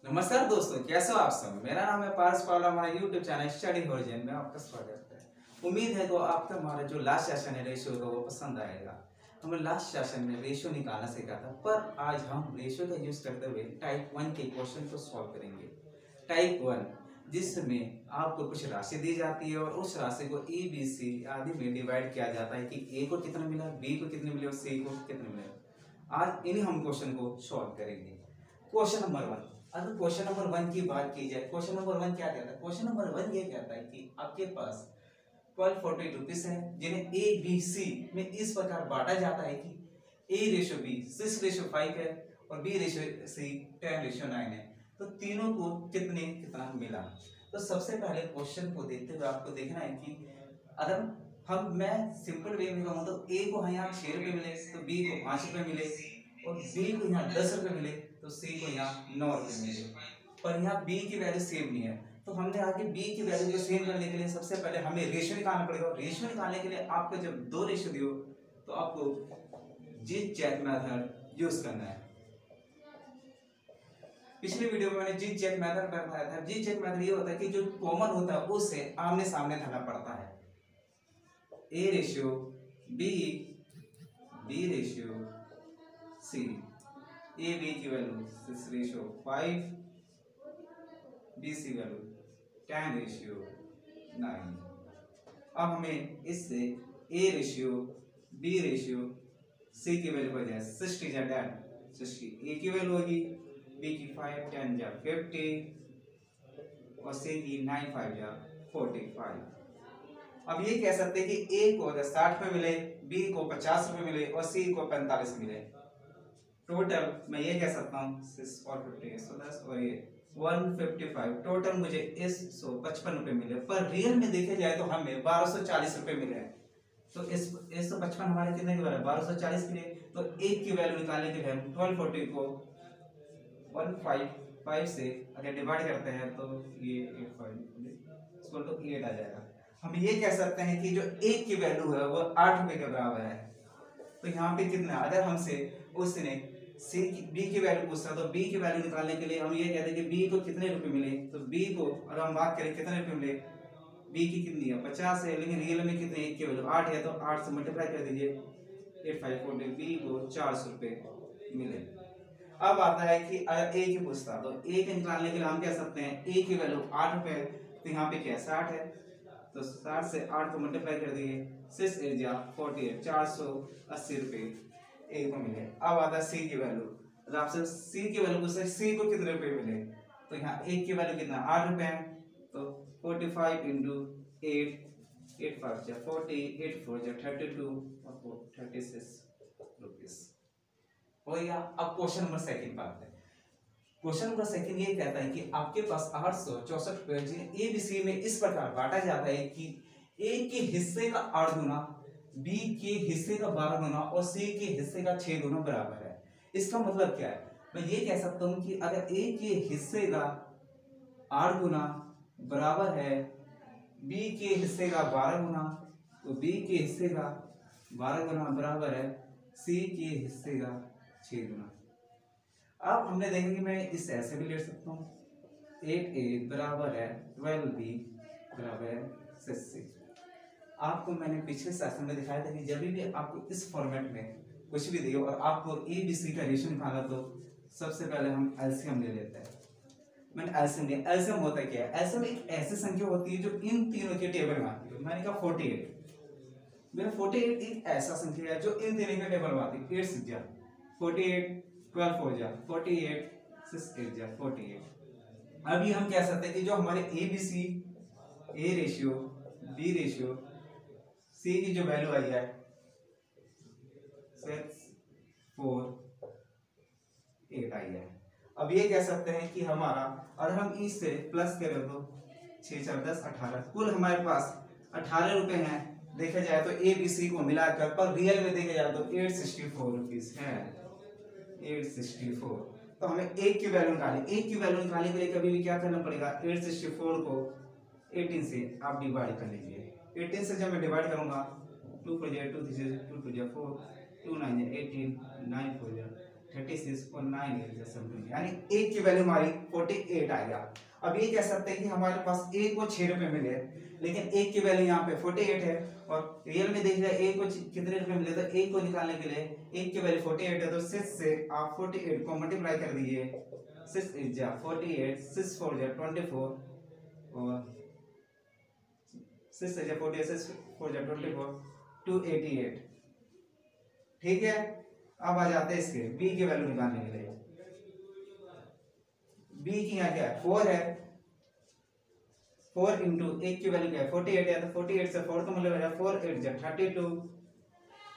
नमस्कार दोस्तों, कैसे हो आप सब। मेरा नाम है पारस पावला। हमारा यूट्यूब चैनल स्टडी होरिजन में आपका स्वागत है। उम्मीद है तो आपका हमारा जो लास्ट सेशन है रेशियो का वो पसंद आएगा। हमें लास्ट सेशन में रेशियो निकालना सीखा था, पर आज हम रेशियो का यूज करते हुए टाइप 1 के क्वेश्चन को सॉल्व करेंगे। टाइप 1 जिसमें आपको कुछ राशि दी जाती है और उस राशि को ए बी सी आदि में डिवाइड किया जाता है कि ए को कितना मिला, बी को कितने मिले और सी को कितने मिले। आज इन्हीं हम क्वेश्चन को सॉल्व करेंगे। क्वेश्चन नंबर 1, अगर क्वेश्चन नंबर 1 की बात की जाए, क्वेश्चन नंबर 1 क्या कहता है? क्वेश्चन नंबर 1 ये कहता है कि आपके पास 1240 रुपीज है जिन्हें ए बी सी में इस प्रकार बांटा जाता है कि ए रेशो बी 6:5 है और बी रेशो सी 10:9 है। तो तीनों को कितना मिला। तो सबसे पहले क्वेश्चन को देखते हुए आपको देखना है कि अगर मैं सिंपल वे में कहूँ तो ए को यहाँ 6 रुपये मिले तो बी को 5 रुपये मिले और बी को यहाँ 10 रुपये मिले तो सी को यहाँ 9 रुपये मिले। पर यहाँ बी की वैल्यू सेम नहीं है, तो हमने आगे बी की वैल्यू को सेम करने के लिए सबसे पहले हमें रेशियो निकालना पड़ेगा। रेशियो निकालने के लिए आपको जब दो रेशियो दियो तो आपको जीत चेक मेथड यूज करना है। पिछले वीडियो में मैंने जीत चेक मेथड बताया था। जीत चेक मेथड ये होता है कि जो कॉमन होता है उससे आमने सामने धरना पड़ता है। A ratio B, B ratio C, A B की वैल्यू 6:5, बी सी वैल्यू 10:9। अब हमें इससे A ratio B ratio C की वैल्यू हो जाए 60 या 10, 60 ए की वैल्यू होगी, बी की 5, 10 या 50 और सी की 9, 5 या 45। अब ये कह सकते हैं कि ए को अगर 60 रुपये मिले, बी को 50 रुपये मिले और सी को 45 मिले। टोटल मैं ये कह सकता हूँ 6 और 50 110 और ये 155। टोटल मुझे 155 रुपये मिले, पर रियल में देखे जाए तो हमें 1240 रुपये मिले हैं। तो इस 155 हमारे कितने के बराबर? 1240 के लिए। तो एक की वैल्यू निकालने के लिए हम 1240 को 155 से अगर डिवाइड करते हैं तो ये 8 आ जाएगा। हम ये कह सकते हैं कि जो एक की वैल्यू है वो 8 रुपये के बराबर है। तो यहाँ पे कितना, अगर हमसे उसने सी की बी की वैल्यू पूछता तो बी की वैल्यू निकालने के लिए हम ये कहते हैं कि बी को कितने रुपए मिले। तो बी को अगर हम बात करें कितने रुपए मिले, बी की कितनी है 50 है, लेकिन रियल में कितने, एक की वैल्यू 8 है तो 8 से मल्टीप्लाई कर दीजिए 8540, बी को 400 रुपये मिले। अब आता है कि अगर ए की पूछता तो ए के निकालने के लिए हम कह सकते हैं ए की वैल्यू 8 रुपये, तो यहाँ पे क्या 60 है तो 60 से 8 को मल्टीप्लाई कर दिए 6 8 या 48, 480 रुपये ए को मिले। अब आता है सी की वैल्यू। तो आपसे सी की वैल्यू पूछते हैं सी को कितने रुपए मिले, तो यहाँ एक की वैल्यू कितना 8 रुपए है। तो 45 इंटू 8, 8 5 या 40, 8 4 या 32 और 36 रुपीज हो गया। अब क्वेश्चन नंबर सेकंड पर आते हैं। क्वेश्चन नंबर सेकंड ये कहता है कि आपके पास 864 पेज ए बी सी में इस प्रकार बांटा जाता है कि ए के हिस्से का 8 गुना, बी के हिस्से का 12 गुना और सी के हिस्से का 6 गुना बराबर है। इसका मतलब क्या है? मैं ये कह सकता हूं कि अगर ए के हिस्से का 8 गुना बराबर है बी के हिस्से का 12 गुना, तो बी के हिस्से का 12 गुना बराबर है सी के हिस्से का 6 गुना। अब हमने देखा कि मैं इस ऐसे भी लिख सकता हूँ 8a बराबर है 12b बराबर है 6c। आपको मैंने पिछले सेशन में दिखाया था कि जब भी आपको इस फॉर्मेट में कुछ भी दियो और आपको ए बी सी का रेशियो निकालना तो सबसे पहले हम एलसीएम ले लेते हैं। मैंने एलसीएम लिया। एलसीएम होता क्या है? एलसीएम एक ऐसी संख्या होती है जो इन तीनों के टेबल में आती है। मैंने कहा 48, मेरा 48 एक ऐसा संख्या है जो इन तीनों के टेबल में आती है। 8 6 जा 48, 12 4 जा 48, 6 8 जा 48। अभी हम कह सकते हैं कि जो हमारे A B C, A ratio B ratio C की जो वैल्यू आई है 6 4 8 आई है। अब ये कह सकते हैं कि हमारा, और हम इससे प्लस करें तो 6 4 10 18, कुल हमारे पास 18 रुपए हैं देखा जाए तो ए बी सी को मिलाकर। पर रियल में देखा जाए तो 864 रुपीज है, 864। तो हमें एक की वैल्यू निकाली। एक की वैल्यू निकालने के लिए कभी भी क्या करना पड़ेगा, 864 को 18 से आप डिवाइड कर लीजिए। 18 से जब मैं डिवाइड करूंगा 2 4 2 3 2 2 4 2 9 18 9 4 36 और 9 समथिंग, यानी ए की वैल्यू हमारी 48 आ गया। अब ये कह सकते हैं कि हमारे पास ए को 6 रुपए मिले, लेकिन ए की वैल्यू यहाँ पे 48 है और रियल में देखिए ए को कितने रुपए मिले, तो ए को निकालने के लिए ए की वैल्यू 48 है, तो 6 से आप 48 को मल्टीप्लाई कर दीजिए। 6 इज जा 48, 6 4 जा 24 और 6 से जा 48, 6 4 जा 24, 288। ठीक है, अब आ जाते हैं इसके बी की वैल्यू निकालने के लिए। बी की यहाँ क्या है 4 है, 4 इंटू एक की वैल्यू क्या है 48 है, तो 48 से 4 तो मतलब हो जाए 4 8 जा 32,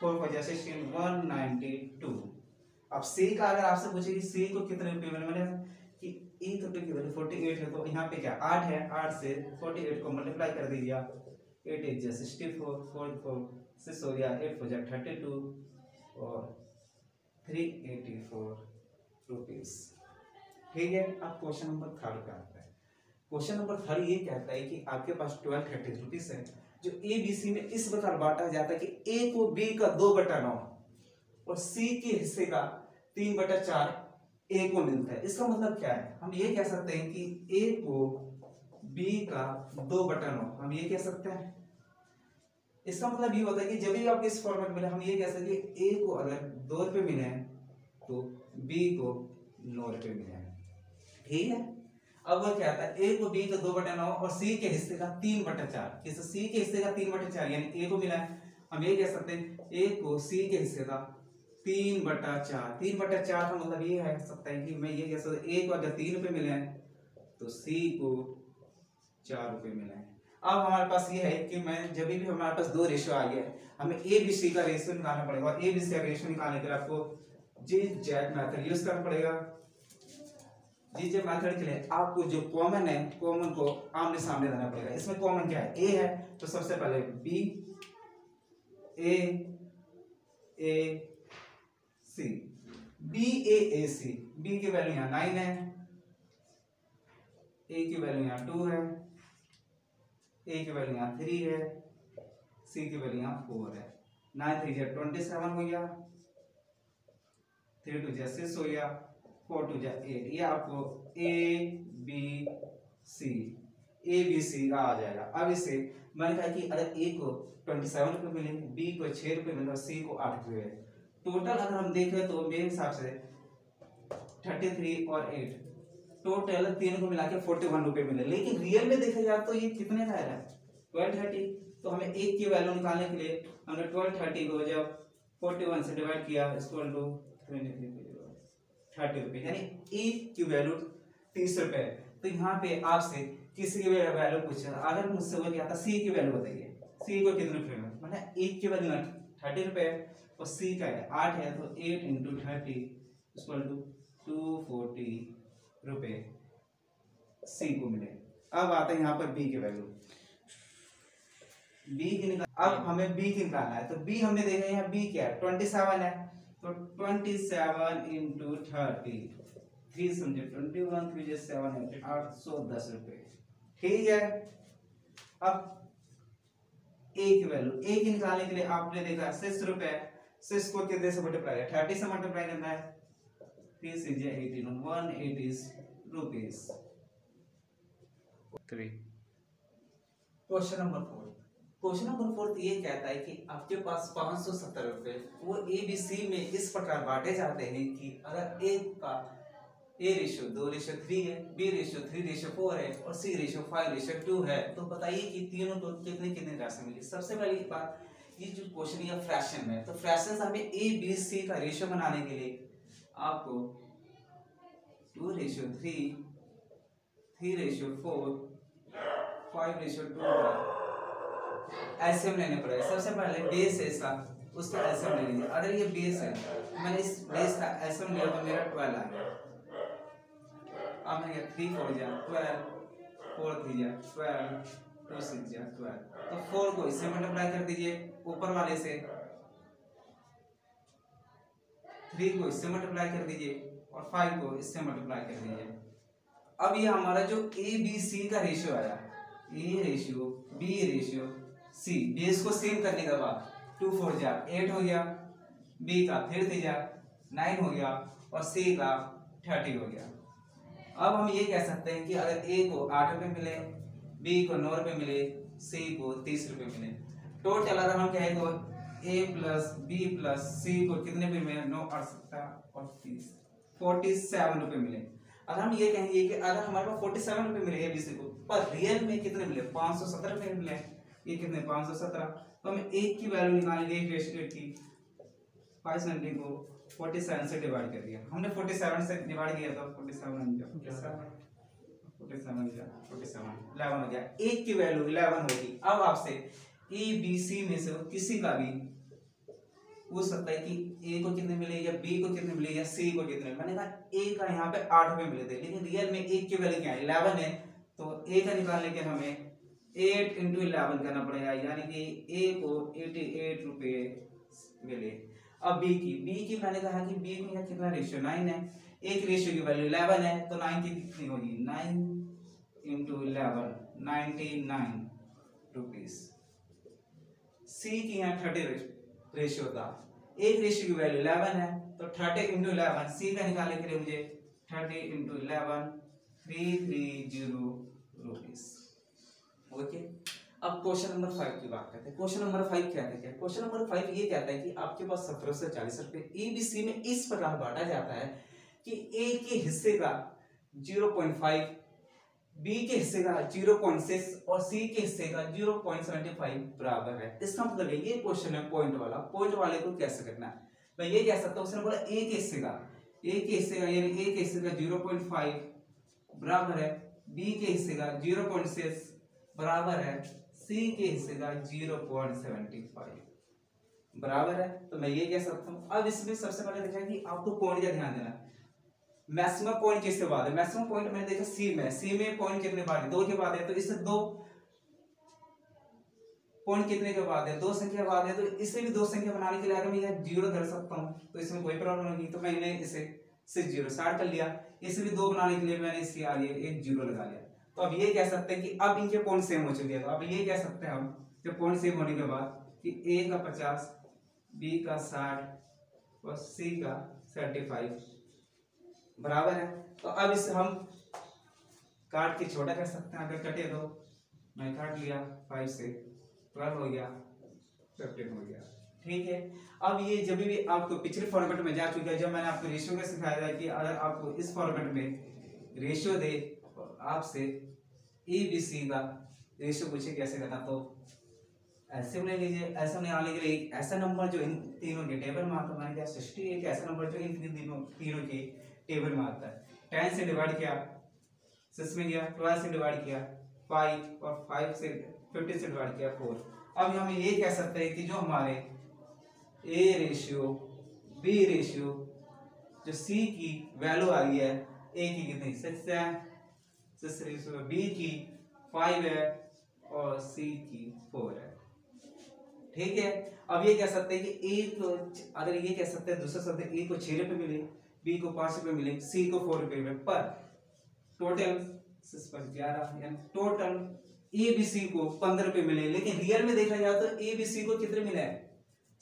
4 4 जा 16, 192। अब सी का अगर आपसे पूछे कि सी को कितने रुपए मिले, मैंने कि 1 रुपए की वैल्यू 48 है, तो यहाँ पे क्या 8 है, 8 से 48 को मल्टीप्लाई कर दीजिए। 8 8 जा 64, 4 4 6 हो गया, 8 4 जा 32 और 384 रुपीस। ठीक है, अब क्वेश्चन नंबर 3 का आता है। क्वेश्चन नंबर 3 ये कहता है कि आपके पास 1230 रुपीस है, जो ए बी सी में इस प्रकार बांटा जाता है कि ए को बी का 2/9 और सी के हिस्से का 3/4 ए को मिलता है। इसका मतलब क्या है, हम ये कह सकते हैं कि ए को बी का 2/9, हम ये कह सकते हैं। इसका मतलब ये होता है कि जब भी आपको इस फॉर्मेट मिले, हम ये कह सकते हैं कि ए को अगर 2 रुपए मिले हैं तो बी को 9 रुपए मिले हैं। ठीक है, अब वो क्या आता है, ए को बी का 2/9 और सी के हिस्से का 3/4। जैसे सी के हिस्से का 3/4 यानी ए को मिला है, हम ये कह सकते हैं ए को सी के हिस्से का 3/4। 3/4 का मतलब ये है सकता है कि मैं ये कह सकता हूँ ए को अगर 3 रुपए मिले हैं तो सी को 4 रुपए मिले हैं। अब हमारे पास ये है कि मैं जब भी हमारे पास 2 रेशियो आ गया, हमें ए बी सी का रेशियो निकालना पड़ेगा और ए बी सी का रेशियो निकालने के लिए आपको G-Z मेथड यूज करना पड़ेगा। G-Z मेथड के लिए आपको जो कॉमन है, कॉमन को आमने सामने लाना पड़ेगा। इसमें कॉमन क्या है, ए है, तो सबसे पहले बी ए सी, बी ए सी, बी की वैल्यू यहाँ 9 है, ए की वैल्यू यहाँ 2 है, ए की वैल्यू यहाँ 3 है, सी की वैल्यू यहाँ 4 है। 9 3 जा 27 हो गया, 3 2 जा 6 हो गया, 4 2 जा 8। ये आपको ए बी सी का आ जाएगा। अब इसे मैंने कहा कि अगर ए को 27 रुपये मिले, बी को 6 रुपये मिले और सी को 8 रुपये, टोटल अगर हम देखें तो मेरे हिसाब से 33 और 8 टोटल तीनों को मिला के 41 रुपये मिले। लेकिन रियल में देखा जाए तो ये कितने का है 1230। तो हमें एक की वैल्यू निकालने के लिए हमने 1230 को जब 41 से डिवाइड किया इक्वल टू 30 रुपये, यानी एक की वैल्यू 30 रुपये। तो यहाँ पे आपसे किसी की वैल्यू पूछा, अगर मुझसे वो क्या था सी की वैल्यू बताइए, सी को कितने रुपये में, मैंने एक की वैल्यू 30 रुपये और सी का है 8 है, तो 8 इंटू 30 इक्वल टू 240 रुपये सी को मिले। अब आता है यहाँ पर बी की वैल्यू, बी की निकाल। अब हमें बी की निकालना है, तो बी हमने देखा यहाँ बी क्या है 27 है, तो 27 इंटू 30, 3 समझे 21 3 7 810 रुपये। ठीक है, अब ए की वैल्यू, ए की निकालने के लिए आपने देखा 6 रुपए, 6 को कितने से मल्टीप्लाई है 30 से मल्टीप्लाई करना है, 3 6 18 180 rupees. 3 question number 4। Question number 4 ये कहता है कि आपके पास 570 रुपए वो ए बी सी में इस प्रकार बांटे जाते हैं कि अगर ए का ए रेशियो 2:3 है, बी रेशियो 3:4 है और सी रेशियो 5:2 है, तो बताइए कि तीनों को कितने कितने राशि मिली। सबसे पहली बात, ये जो क्वेश्चन है फ्रैक्शन में, तो फ्रैक्शन से हमें ए बी सी का रेशियो बनाने के लिए आपको 2:3, 3:4, 5:2 एलसीएम लेने पड़ेगा। सबसे पहले बेस है इसका, उसका एलसीएम ले लीजिए। अगर ये बेस है, मैंने इस बेस का एलसीएम लिया तो मेरा 12 आ गया। अब मैं 3 4 जा 12, 4 3 जा 12, 2 6 जा 12, तो 4 को इससे मल्टीप्लाई कर दीजिए ऊपर वाले से, 3 को इससे मल्टीप्लाई कर दीजिए और 5 को इससे मल्टीप्लाई कर दीजिए। अब ये हमारा जो ए बी सी का रेशियो आया, A ratio B ratio C, base को सेम करने के बाद 2 4 जा 8 हो गया, बी का 3 3 जा 9 हो गया और सी का 30 हो गया। अब हम ये कह सकते हैं कि अगर ए को 8 रुपये मिले, बी को 9 रुपये मिले, सी को 30 रुपये मिले, टोटल अगर हम कहें तो ए प्लस बी प्लस सी को कितने रुपये मिले, 9 और 7 और 30, 47 रुपये मिले। अगर हम ये कहेंगे कि अगर हमारे पास 47 रुपये मिले ए बी सी को, पर रियल में कितने मिले, 517 रुपये मिले, ये कितने 517, तो हम एक की वैल्यू निकालेंगे एक रेशियो की, 590 को 47 से डिवाइड कर दिया हमने, 47 से डिवाइड किया तो 47 11 हो गया, एक की वैल्यू 11 होगी। अब आपसे ए बी सी में से किसी का भी पूछ सकता है कि ए को कितने मिले या बी को कितने मिले या सी को कितने मिले। मैंने कहा ए का यहाँ पे 8 रुपये मिले थे, लेकिन रियल में एक की वैल्यू क्या है, 11 है, तो ए का निकालने के हमें 8 × 11 करना पड़ेगा, यानी कि ए को 88 रुपये मिले। अब बी की मैंने कहा कि बी में कितना रेशियो 9 है, एक रेशियो की वैल्यू 11 है, तो 9 की कितनी होगी, 9 × 11 99 रुपीस। सी की यहाँ 30 रेशियो था, एक रेशियो की वैल्यू 11 है, तो 30 × 11 सी का निकालने के लिए मुझे 30 × 11 330 रुपीस। ओके, अब क्वेश्चन नंबर 5 की बात करते हैं। क्वेश्चन नंबर 5 क्या कहता है, क्वेश्चन नंबर 5 ये कहता है कि आपके पास 1740 रुपए ए बी सी में इस प्रकार बांटा जाता है कि ए के हिस्से का 0.5, बी के हिस्से का 0.6 और सी के हिस्से का 0.75 बराबर है। इसका मतलब है ये क्वेश्चन है पॉइंट वाला, पॉइंट वाले को कैसे करना है, मैं ये कह सकता हूँ, उसने बोला ए के हिस्से का यानी ए के हिस्से का 0.5 बराबर है, बी के हिस्से का 0.6 बराबर है, सी के हिस्से का 0.75 बराबर है। तो मैं ये कह सकता हूँ। अब इसमें सबसे पहले देखा कि आपको पॉइंट का ध्यान देना, मैक्सिमम पॉइंट किसके बाद है, मैक्सिमम पॉइंट मैंने देखा सी में पॉइंट कितने बाद है, 2 के बाद है, तो इससे 2 पॉइंट कितने के बाद है, 2 संख्या बाद है, तो इसे भी 2 संख्या बनाने के लिए अगर मैं यहाँ 0 धर सकता हूँ तो इसमें कोई प्रॉब्लम नहीं, तो मैंने इसे 0 स्टार्ट कर लिया, इसे भी 2 बनाने के लिए मैंने इसके आगे एक 0 लगा लिया। तो अब ये कह सकते हैं कि अब इनके पॉइंट सेम हो चुके हैं, तो अब ये कह सकते हैं हम कि पॉइंट सेम होने के बाद कि ए का 50, बी का 60 और सी का 75 बराबर है। तो अब इसे हम काट के छोटा कर सकते हैं, अगर कटे तो मैं काट लिया, 5 से 12 हो गया, 15 हो गया, ठीक है। अब ये जब भी आपको पिछले फॉर्मेट में जा चुका है, जब मैंने आपको रेशियो का सिखाया था कि अगर आपको इस फॉर्मेट में रेशियो दे और आपसे ए बी सी का रेशियो पूछे कैसे करना, तो ऐसे बना लीजिए, ऐसा बनाने के लिए एक ऐसा नंबर जो इन तीनों के टेबल में आता है, हमारे क्या 60, एक ऐसा नंबर जो इन तीनों के टेबल में आता है। 10 से डिवाइड किया 6 में गया, 12 से डिवाइड किया 5 और 5 से 50 से डिवाइड किया 4। अब हम ये कह सकते हैं कि जो हमारे ए रेशियो बी रेशियो जो सी की वैल्यू आ गई है, ए की कितनी 6 है, 6 रेशियो बी की 5 है और सी की 4 है, ठीक है। अब ये कह सकते हैं कि ए को, अगर ये कह सकते हैं दूसरा शब्द, ए को 6 रुपये मिले, बी को 5 रुपये मिले, सी को 4 रुपये मिले, पर टोटल 6 पर 11 यानी टोटल ए बी सी को 15 रुपये मिले, लेकिन रियल में देखा जाए तो ए बी सी को कितने मिले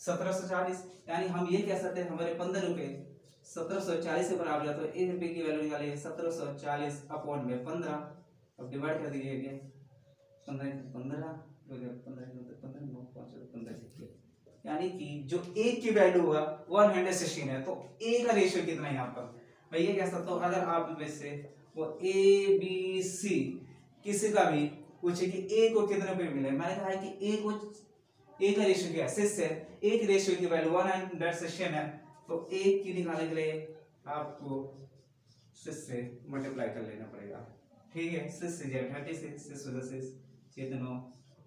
1740, यानी हम ये कह सकते हैं हमारे 15 रुपये 1740 से बराबर है, तो 1 रुपये की वैल्यू निकालिए 1740 अपॉन में 15, अब डिवाइड कर दीजिए 15, यानी कि जो ए की वैल्यू हुआ 116 है, तो ए का रेशियो कितना है यहाँ पर, मैं ये कह सकता हूँ। अगर आप में से वो ए बी सी किसी का भी पूछे कि ए को कितने रुपये मिले, मैंने कहा है कि ए का रेशियो क्या है 6 है, ए की रेशियो की वैल्यू 116 है, तो ए की निकालने के लिए आपको 6 से मल्टीप्लाई कर लेना पड़ेगा, ठीक है। 6 से 36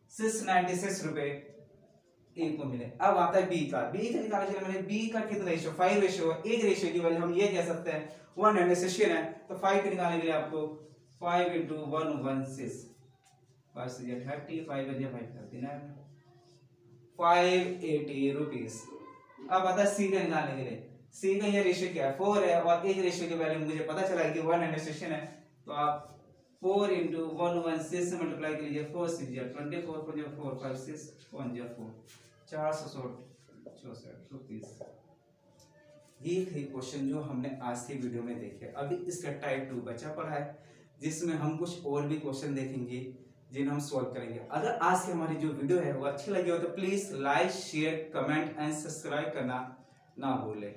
696 रुपए ए को मिले। अब आता है बी का निकालने के लिए मैंने बी का कितना रेशियो 5 रेशियो, एक रेशियो की वैल्यू हम ये कह सकते हैं 116 है, तो 5 के निकालने के लिए आपको 5 × 116, 5 से 30, 5 बजे 539, 580 रुपीस। अब आता है सी का निकालने के लिए, सी का ये रेशियो क्या है 4 है, और एक रेशियो की वैल्यू मुझे पता चला कि 116 है, तो आप 4 × 116 से मल्टीप्लाई कीजिए, 4 6 24, 4 5 6 4 4 464 रुपीस ये थे क्वेश्चन जो हमने आज की वीडियो में देखे। अभी इसका टाइप 2 बचा पड़ा है, जिसमें हम कुछ और भी क्वेश्चन देखेंगे जिन्हें हम सॉल्व करेंगे। अगर आज की हमारी जो वीडियो है वो अच्छी लगी हो तो please like, share, comment and subscribe करना ना भूलें।